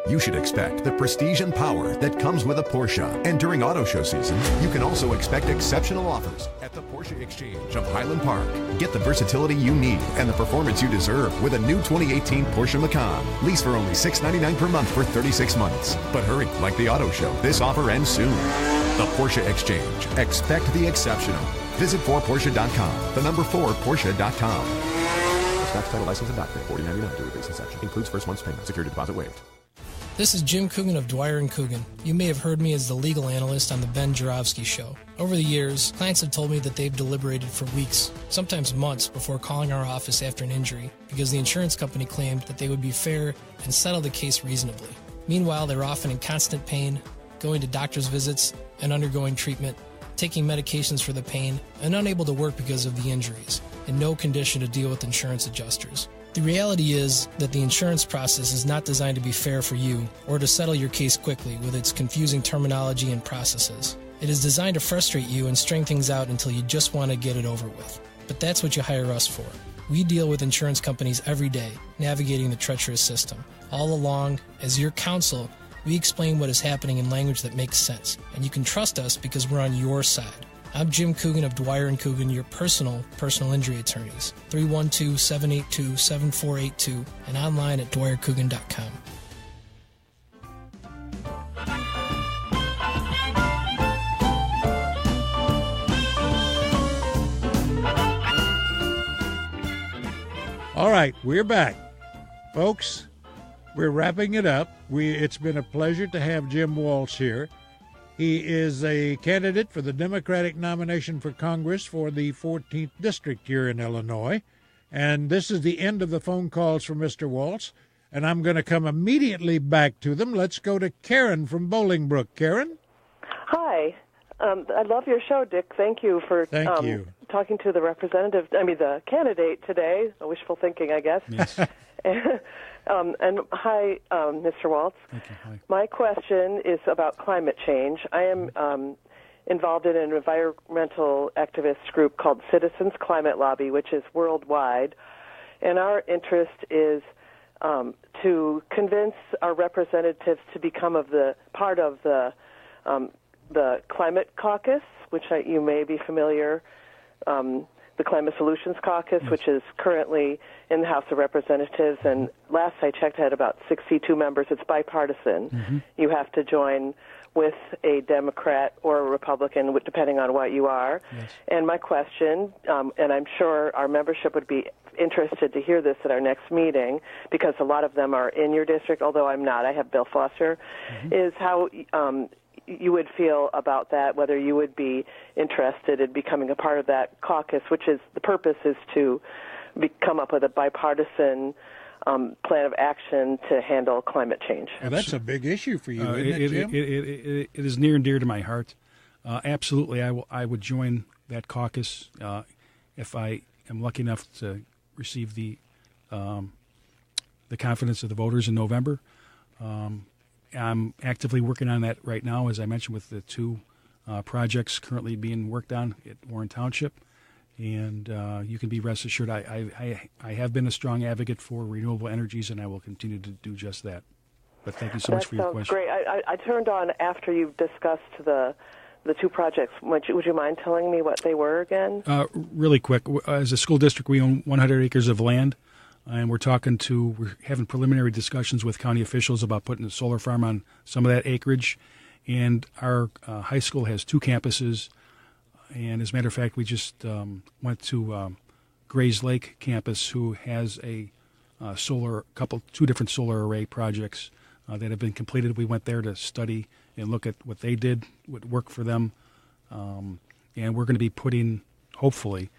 Speaker 20: You should expect the prestige and power that comes with a Porsche. And during auto show season, you can also expect exceptional offers at the Porsche Exchange of Highland Park. Get the versatility you need and the performance you deserve with a new 2018 Porsche Macan. Lease for only $699 per month for 36 months. But hurry, like the auto show, this offer ends soon. The Porsche Exchange. Expect the exceptional. Visit 4Porsche.com. The number 4Porsche.com. Tax title license and document $40.99 to replace inception. Includes first month's payment. Security deposit waived.
Speaker 21: This is Jim Coogan of Dwyer & Coogan. You may have heard me as the legal analyst on the Ben Joravsky Show. Over the years, clients have told me that they've deliberated for weeks, sometimes months, before calling our office after an injury because the insurance company claimed that they would be fair and settle the case reasonably. Meanwhile, they're often in constant pain, going to doctor's visits and undergoing treatment, taking medications for the pain, and unable to work because of the injuries, in no condition to deal with insurance adjusters. The reality is that the insurance process is not designed to be fair for you or to settle your case quickly with its confusing terminology and processes. It is designed to frustrate you and string things out until you just want to get it over with. But that's what you hire us for. We deal with insurance companies every day, navigating the treacherous system. All along, as your counsel, we explain what is happening in language that makes sense, and you can trust us because we're on your side. I'm Jim Coogan of Dwyer & Coogan, your personal injury attorneys. 312-782-7482 and online at dwyercoogan.com.
Speaker 1: All right, we're back. Folks, we're wrapping it up. It's been a pleasure to have Jim Walz here. He is a candidate for the Democratic nomination for Congress for the 14th District here in Illinois. And this is the end of the phone calls for Mr. Walz, and I'm going to come immediately back to them. Let's go to Karen from Bolingbrook. Karen?
Speaker 22: Hi. I love your show, Dick. Thank you for talking to the candidate today. Wishful thinking, I guess.
Speaker 2: Yes.
Speaker 22: And hi, Mr. Walz.
Speaker 2: Thank you. Hi.
Speaker 22: My question is about climate change. I am involved in an environmental activist group called Citizens Climate Lobby, which is worldwide. And our interest is to convince our representatives to become part of the Climate Caucus, which you may be familiar, the Climate Solutions Caucus, which is currently in the House of Representatives, and last I checked, had about 62 members. It's bipartisan.
Speaker 2: Mm-hmm.
Speaker 22: You have to join with a Democrat or a Republican, depending on what you are.
Speaker 2: Yes.
Speaker 22: And my question, and I'm sure our membership would be interested to hear this at our next meeting, because a lot of them are in your district, although I'm not. I have Bill Foster, is how you would feel about that, whether you would be interested in becoming a part of that caucus, which is the purpose is to come up with a bipartisan plan of action to handle climate change.
Speaker 1: Well, that's a big issue for you, isn't it, Jim?
Speaker 2: It is near and dear to my heart. Absolutely, I would join that caucus if I am lucky enough to receive the confidence of the voters in November. I'm actively working on that right now, as I mentioned, with the two projects currently being worked on at Warren Township. And you can be rest assured I have been a strong advocate for renewable energies, and I will continue to do just that. But thank you so much for your question.
Speaker 22: That sounds great. I turned on after you discussed the two projects. Would you mind telling me what they were again?
Speaker 2: Really quick. As a school district, we own 100 acres of land, and we're having preliminary discussions with county officials about putting a solar farm on some of that acreage. And our high school has 2 campuses. And as a matter of fact, we just went to Grays Lake campus, who has a 2 different solar array projects that have been completed. We went there to study and look at what they did, what worked for them. And we're going to be putting, hopefully,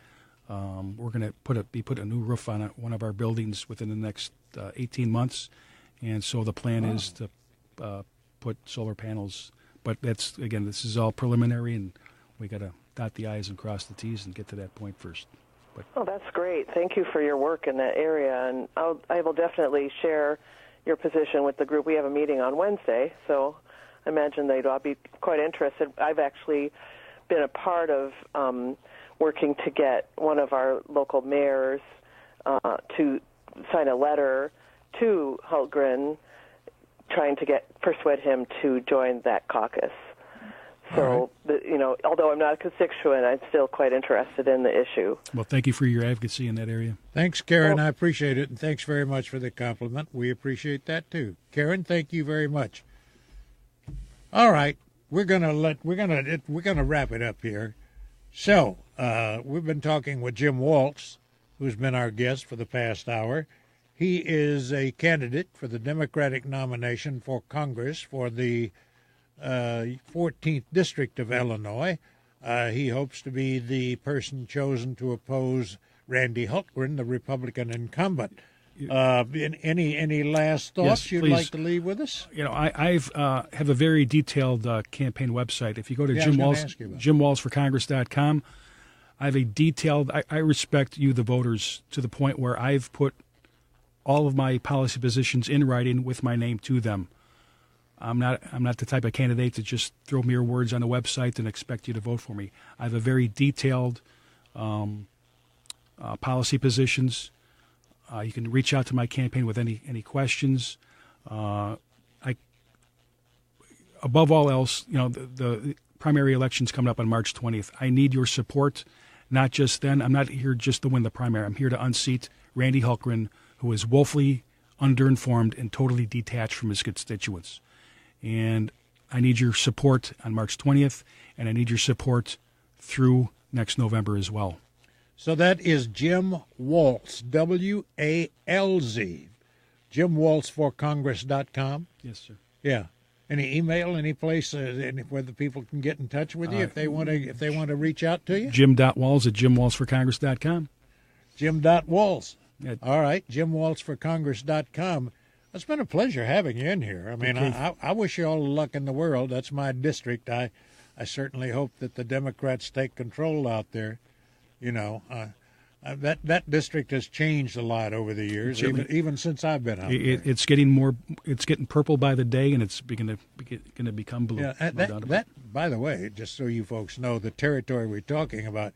Speaker 2: we're going to put a new roof on one of our buildings within the next 18 months. And so the plan is to put solar panels. But this is all preliminary, and we got to dot the I's and cross the T's and get to that point first.
Speaker 22: Oh, that's great. Thank you for your work in that area, and I will definitely share your position with the group. We have a meeting on Wednesday, so I imagine they'd all be quite interested. I've actually been a part of working to get one of our local mayors to sign a letter to Hultgren, trying to persuade him to join that caucus. So, although I'm not a constituent, I'm still quite interested in the issue.
Speaker 2: Well, thank you for your advocacy in that area.
Speaker 1: Thanks, Karen. I appreciate it, and thanks very much for the compliment. We appreciate that too, Karen. Thank you very much. All right, we're gonna wrap it up here. So, we've been talking with Jim Walz, who's been our guest for the past hour. He is a candidate for the Democratic nomination for Congress for the 14th District of Illinois. He hopes to be the person chosen to oppose Randy Hultgren, the Republican incumbent. Any last thoughts you'd like to leave with us?
Speaker 2: I have a very detailed campaign website. If you go to JimWalzForCongress.com, I have a detailed. I respect you, the voters, to the point where I've put all of my policy positions in writing with my name to them. I'm not the type of candidate to just throw mere words on the website and expect you to vote for me. I have a very detailed policy positions. You can reach out to my campaign with any questions. Above all else, the primary election's coming up on March 20th. I need your support, not just then. I'm not here just to win the primary. I'm here to unseat Randy Hultgren, who is woefully underinformed and totally detached from his constituents. And I need your support on March 20th, and I need your support through next November as well.
Speaker 1: So that is Jim Walz, W-A-L-Z, JimWalzForCongress.com.
Speaker 2: Yes, sir.
Speaker 1: Yeah. Any email, any place where the people can get in touch with you if they want to reach out to you?
Speaker 2: Jim.Walz at JimWalzForCongress.com.
Speaker 1: Jim.Walz. All right, JimWalzForCongress.com. It's been a pleasure having you in here. I mean, I wish you all the luck in the world. That's my district. I certainly hope that the Democrats take control out there. That district has changed a lot over the years, even since I've been out there.
Speaker 2: It's getting purple by the day, and it's going to become blue.
Speaker 1: Yeah, that, by the way, just so you folks know, the territory we're talking about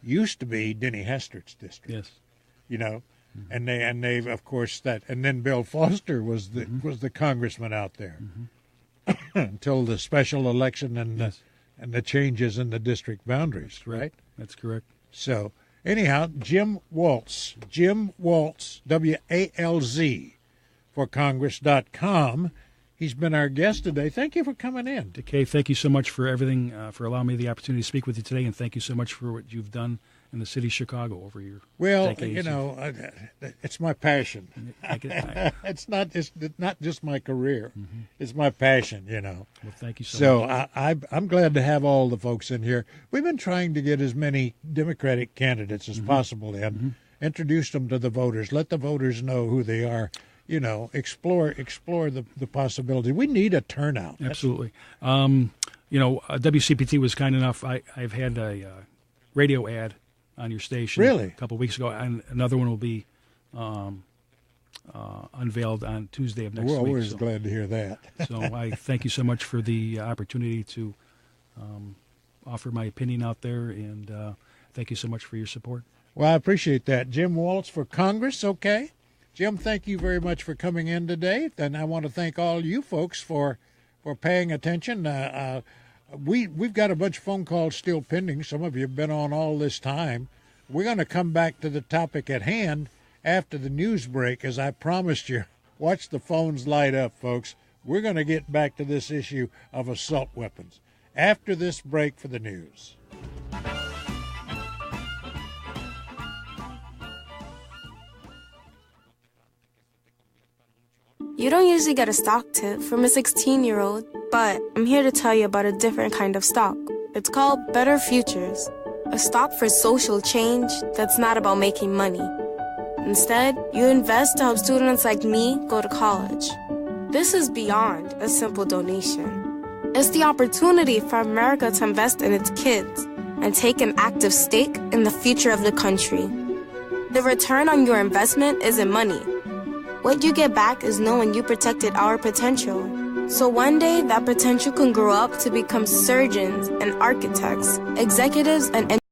Speaker 1: used to be Denny Hester's district.
Speaker 2: Yes.
Speaker 1: And they've of course and then Bill Foster was the congressman out there until the special election and the changes in the district boundaries. Right.
Speaker 2: That's correct.
Speaker 1: So anyhow, Jim Walz, W-A-L-Z, for Congress.com. He's been our guest today. Thank you for coming in.
Speaker 2: Decay, thank you so much for everything, for allowing me the opportunity to speak with you today, and thank you so much for what you've done in the city of Chicago over your decades.
Speaker 1: It's my passion. It's not just my career. Mm-hmm. It's my passion,
Speaker 2: Well, thank you so much.
Speaker 1: So I'm glad to have all the folks in here. We've been trying to get as many Democratic candidates as possible in, introduce them to the voters, let the voters know who they are. Explore the possibility. We need a turnout.
Speaker 2: Absolutely. WCPT was kind enough. I've had a radio ad on your station
Speaker 1: a
Speaker 2: couple of weeks ago, and another one will be unveiled on Tuesday of next week.
Speaker 1: We're always glad to hear that.
Speaker 2: So I thank you so much for the opportunity to offer my opinion out there, and thank you so much for your support.
Speaker 1: Well, I appreciate that. Jim Walz for Congress, okay? Jim, thank you very much for coming in today, and I want to thank all you folks for paying attention. We've got a bunch of phone calls still pending. Some of you have been on all this time. We're going to come back to the topic at hand after the news break, as I promised you. Watch the phones light up, folks. We're going to get back to this issue of assault weapons after this break for the news.
Speaker 4: You don't usually get a stock tip from a 16-year-old, but I'm here to tell you about a different kind of stock. It's called Better Futures, a stock for social change that's not about making money. Instead, you invest to help students like me go to college. This is beyond a simple donation. It's the opportunity for America to invest in its kids and take an active stake in the future of the country. The return on your investment isn't money. What you get back is knowing you protected our potential. So one day, that potential can grow up to become surgeons and architects, executives and